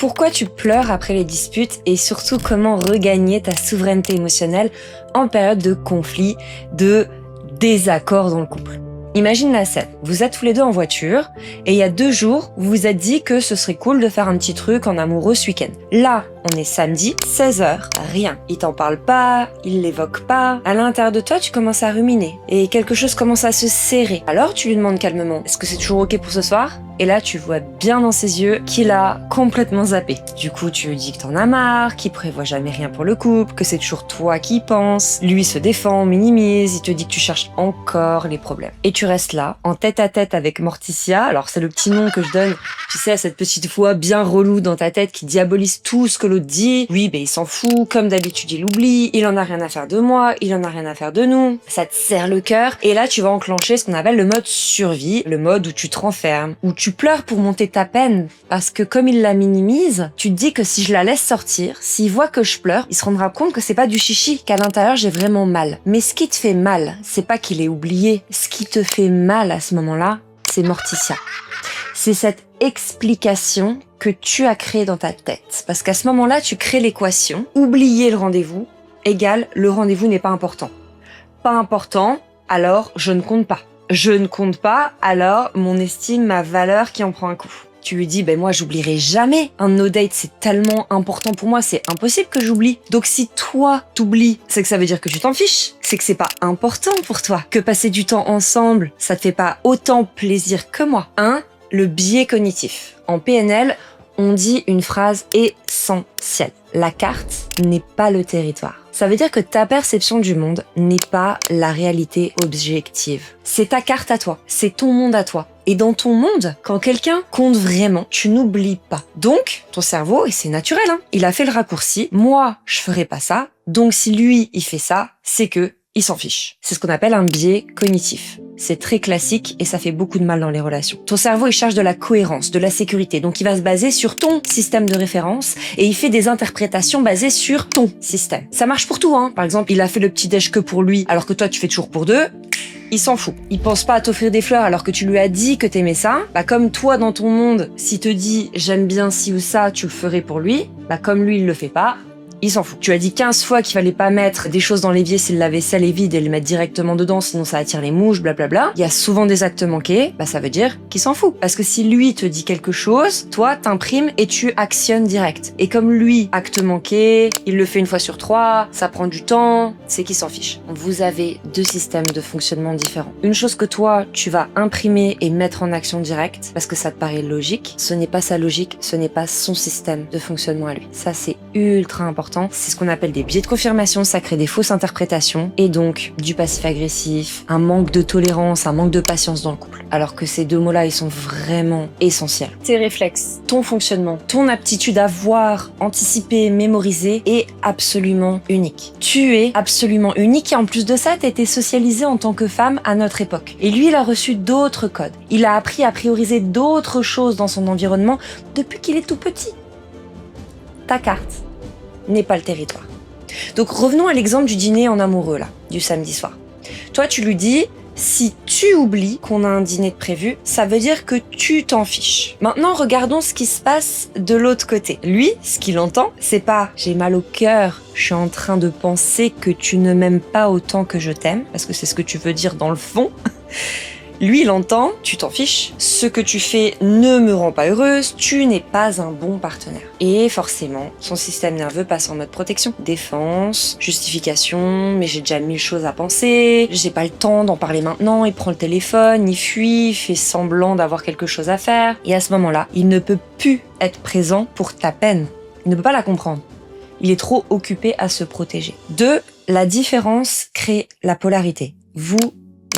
Pourquoi tu pleures après les disputes et surtout comment regagner ta souveraineté émotionnelle en période de conflit, de désaccord dans le couple. Imagine la scène, vous êtes tous les deux en voiture et il y a 2 jours, vous vous êtes dit que ce serait cool de faire un petit truc en amoureux ce week-end. Là, on est samedi, 16h, rien. Il t'en parle pas, il l'évoque pas. À l'intérieur de toi, tu commences à ruminer et quelque chose commence à se serrer. Alors tu lui demandes calmement, est-ce que c'est toujours ok pour ce soir ? Et là, tu vois bien dans ses yeux qu'il a complètement zappé. Du coup, tu lui dis que t'en as marre, qu'il prévoit jamais rien pour le couple, que c'est toujours toi qui y penses. Lui se défend, minimise, il te dit que tu cherches encore les problèmes. Et tu restes là, en tête à tête avec Morticia. Alors, c'est le petit nom que je donne, tu sais, à cette petite voix bien relou dans ta tête qui diabolise tout ce que l'autre dit. Lui, il s'en fout. Comme d'habitude, il oublie. Il en a rien à faire de moi. Il en a rien à faire de nous. Ça te serre le cœur. Et là, tu vas enclencher ce qu'on appelle le mode survie. Le mode où tu te renfermes, où tu pleures pour monter ta peine. Parce que comme il la minimise, tu te dis que si je la laisse sortir, s'il voit que je pleure, il se rendra compte que c'est pas du chichi, qu'à l'intérieur, j'ai vraiment mal. Mais ce qui te fait mal, c'est pas qu'il ait oublié. Ce qui te fait mal à ce moment-là, c'est Morticia. C'est cette explication que tu as créée dans ta tête. Parce qu'à ce moment-là, tu crées l'équation. Oublier le rendez-vous égale le rendez-vous n'est pas important. Pas important, alors je ne compte pas. Je ne compte pas, alors mon estime, ma valeur qui en prend un coup. Tu lui dis, moi j'oublierai jamais. Un no date, c'est tellement important pour moi, c'est impossible que j'oublie. Donc si toi t'oublies, c'est que ça veut dire que tu t'en fiches. C'est que c'est pas important pour toi. Que passer du temps ensemble, ça te fait pas autant plaisir que moi. Le biais cognitif. En PNL, on dit une phrase essentielle. La carte n'est pas le territoire. Ça veut dire que ta perception du monde n'est pas la réalité objective. C'est ta carte à toi, c'est ton monde à toi. Et dans ton monde, quand quelqu'un compte vraiment, tu n'oublies pas. Donc, ton cerveau, et c'est naturel, il a fait le raccourci, moi, je ferai pas ça, donc si lui, il fait ça, c'est que il s'en fiche. C'est ce qu'on appelle un biais cognitif. C'est très classique et ça fait beaucoup de mal dans les relations. Ton cerveau, il cherche de la cohérence, de la sécurité. Donc, il va se baser sur ton système de référence et il fait des interprétations basées sur ton système. Ça marche pour tout, Par exemple, il a fait le petit déj que pour lui, alors que toi, tu fais toujours pour 2. Il s'en fout. Il pense pas à t'offrir des fleurs alors que tu lui as dit que t'aimais ça. Comme toi, dans ton monde, s'il te dit « j'aime bien ci ou ça », tu le ferais pour lui. Comme lui, il le fait pas. Il s'en fout. Tu as dit 15 fois qu'il fallait pas mettre des choses dans l'évier si la vaisselle est vide et les mettre directement dedans, sinon ça attire les mouches, blablabla. Il y a souvent des actes manqués, ça veut dire qu'il s'en fout. Parce que si lui te dit quelque chose, toi t'imprimes et tu actionnes direct. Et comme lui, acte manqué, il le fait 1 fois sur 3, ça prend du temps, c'est qu'il s'en fiche. Vous avez 2 systèmes de fonctionnement différents. Une chose que toi, tu vas imprimer et mettre en action direct, parce que ça te paraît logique, ce n'est pas sa logique, ce n'est pas son système de fonctionnement à lui. Ça, c'est ultra important. C'est ce qu'on appelle des biais de confirmation, ça crée des fausses interprétations et donc du passif-agressif, un manque de tolérance, un manque de patience dans le couple. Alors que ces 2 mots-là, ils sont vraiment essentiels. Tes réflexes, ton fonctionnement, ton aptitude à voir, anticiper, mémoriser est absolument unique. Tu es absolument unique et en plus de ça, t'as été socialisée en tant que femme à notre époque. Et lui, il a reçu d'autres codes. Il a appris à prioriser d'autres choses dans son environnement depuis qu'il est tout petit. Ta carte n'est pas le territoire. Donc revenons à l'exemple du dîner en amoureux là, du samedi soir. Toi tu lui dis, si tu oublies qu'on a un dîner de prévu, ça veut dire que tu t'en fiches. Maintenant regardons ce qui se passe de l'autre côté. Lui, ce qu'il entend, c'est pas j'ai mal au cœur, je suis en train de penser que tu ne m'aimes pas autant que je t'aime, parce que c'est ce que tu veux dire dans le fond. Lui, il entend, tu t'en fiches, ce que tu fais ne me rend pas heureuse, tu n'es pas un bon partenaire. Et forcément, son système nerveux passe en mode protection. Défense, justification, mais j'ai déjà 1000 choses à penser, j'ai pas le temps d'en parler maintenant, il prend le téléphone, il fuit, il fait semblant d'avoir quelque chose à faire. Et à ce moment-là, il ne peut plus être présent pour ta peine. Il ne peut pas la comprendre. Il est trop occupé à se protéger. 2, la différence crée la polarité. Vous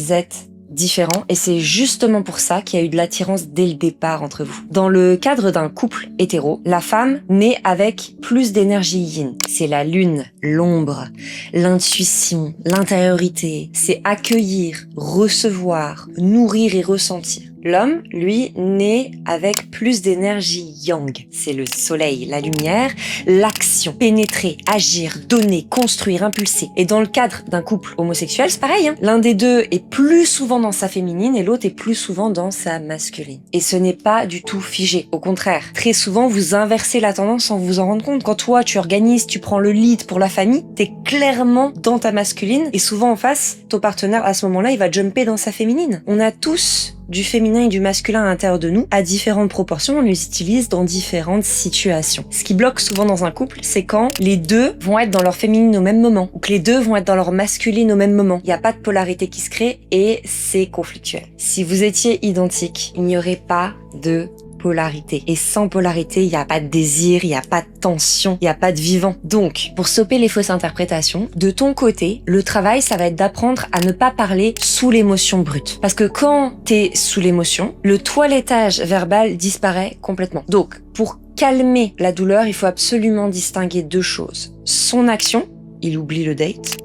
êtes différents et c'est justement pour ça qu'il y a eu de l'attirance dès le départ entre vous. Dans le cadre d'un couple hétéro, la femme naît avec plus d'énergie yin. C'est la lune, l'ombre, l'intuition, l'intériorité. C'est accueillir, recevoir, nourrir et ressentir. L'homme, lui, naît avec plus d'énergie yang. C'est le soleil, la lumière, l'action, pénétrer, agir, donner, construire, impulser. Et dans le cadre d'un couple homosexuel, c'est pareil. L'un des deux est plus souvent dans sa féminine et l'autre est plus souvent dans sa masculine. Et ce n'est pas du tout figé. Au contraire, très souvent, vous inversez la tendance sans vous en rendre compte. Quand toi, tu organises, tu prends le lead pour la famille, t'es clairement dans ta masculine et souvent en face, ton partenaire, à ce moment-là, il va jumper dans sa féminine. On a tous du féminin et du masculin à l'intérieur de nous, à différentes proportions, on les utilise dans différentes situations. Ce qui bloque souvent dans un couple, c'est quand les deux vont être dans leur féminine au même moment, ou que les deux vont être dans leur masculine au même moment. Il n'y a pas de polarité qui se crée et c'est conflictuel. Si vous étiez identiques, il n'y aurait pas de polarité. Et sans polarité, il n'y a pas de désir, il n'y a pas de tension, il n'y a pas de vivant. Donc, pour stopper les fausses interprétations, de ton côté, le travail, ça va être d'apprendre à ne pas parler sous l'émotion brute. Parce que quand t'es sous l'émotion, le toilettage verbal disparaît complètement. Donc, pour calmer la douleur, il faut absolument distinguer deux choses. Son action, il oublie le date,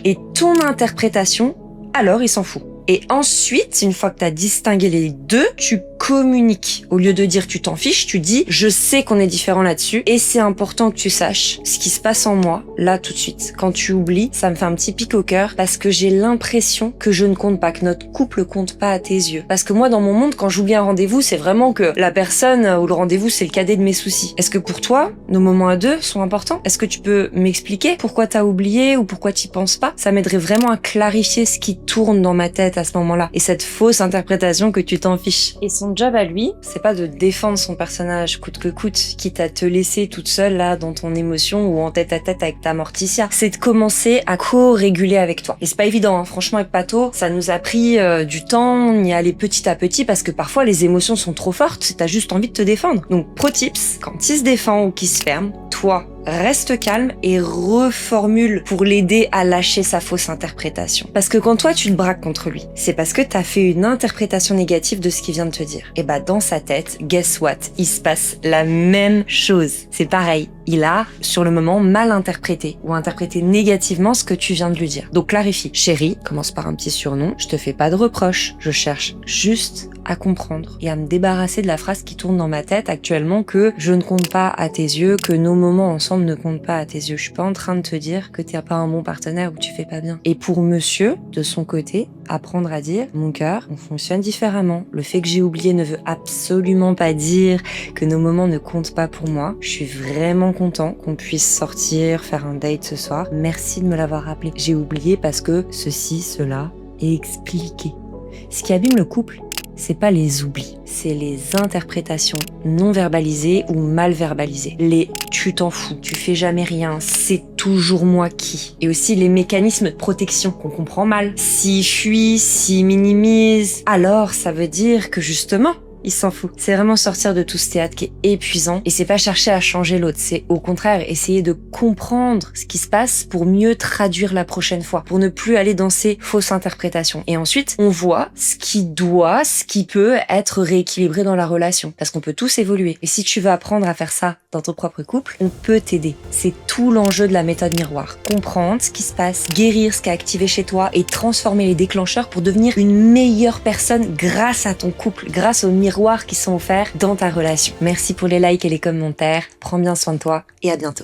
et ton interprétation, alors il s'en fout. Et ensuite, une fois que tu as distingué les deux, tu communiques. Au lieu de dire tu t'en fiches, tu dis je sais qu'on est différents là-dessus et c'est important que tu saches ce qui se passe en moi, là tout de suite. Quand tu oublies, ça me fait un petit pic au cœur parce que j'ai l'impression que je ne compte pas, que notre couple compte pas à tes yeux. Parce que moi, dans mon monde, quand j'oublie un rendez-vous, c'est vraiment que la personne ou le rendez-vous, c'est le cadet de mes soucis. Est-ce que pour toi, nos moments à deux sont importants? Est-ce que tu peux m'expliquer pourquoi t'as oublié ou pourquoi t'y penses pas? Ça m'aiderait vraiment à clarifier ce qui tourne dans ma tête à ce moment-là et cette fausse interprétation que tu t'en fiches. Et son job à lui, c'est pas de défendre son personnage coûte que coûte, quitte à te laisser toute seule là dans ton émotion ou en tête à tête avec ta Morticia. C'est de commencer à co-réguler avec toi. Et c'est pas évident, hein. Franchement avec Pato, ça nous a pris du temps, on y allait petit à petit parce que parfois les émotions sont trop fortes, t'as juste envie de te défendre. Donc pro tips, quand il se défend ou qu'il se ferme, toi, reste calme et reformule pour l'aider à lâcher sa fausse interprétation. Parce que quand toi tu te braques contre lui, c'est parce que t'as fait une interprétation négative de ce qu'il vient de te dire. Et bah dans sa tête, guess what? Il se passe la même chose. C'est pareil. Il a, sur le moment, mal interprété ou interprété négativement ce que tu viens de lui dire. Donc clarifie. Chérie, commence par un petit surnom, je te fais pas de reproches, je cherche juste à comprendre et à me débarrasser de la phrase qui tourne dans ma tête actuellement que je ne compte pas à tes yeux, que nos moments ensemble ne comptent pas à tes yeux. Je suis pas en train de te dire que t'es pas un bon partenaire ou que tu fais pas bien. Et pour monsieur, de son côté, apprendre à dire, mon cœur, on fonctionne différemment. Le fait que j'ai oublié ne veut absolument pas dire que nos moments ne comptent pas pour moi. Je suis vraiment content qu'on puisse sortir, faire un date ce soir. Merci de me l'avoir rappelé. J'ai oublié parce que ceci, cela est expliqué. Ce qui abîme le couple, c'est pas les oublis, c'est les interprétations non verbalisées ou mal verbalisées. Les tu t'en fous, tu fais jamais rien, c'est toujours moi qui. Et aussi les mécanismes de protection qu'on comprend mal. S'il fuit, s'il minimise, alors ça veut dire que justement, il s'en fout. C'est vraiment sortir de tout ce théâtre qui est épuisant et c'est pas chercher à changer l'autre, c'est au contraire essayer de comprendre ce qui se passe pour mieux traduire la prochaine fois, pour ne plus aller dans ces fausses interprétations. Et ensuite, on voit ce qui peut être rééquilibré dans la relation parce qu'on peut tous évoluer. Et si tu veux apprendre à faire ça dans ton propre couple, on peut t'aider. C'est tout l'enjeu de la méthode miroir. Comprendre ce qui se passe, guérir ce qui a activé chez toi et transformer les déclencheurs pour devenir une meilleure personne grâce à ton couple, grâce au miroir qui sont offerts dans ta relation. Merci pour les likes et les commentaires. Prends bien soin de toi et à bientôt.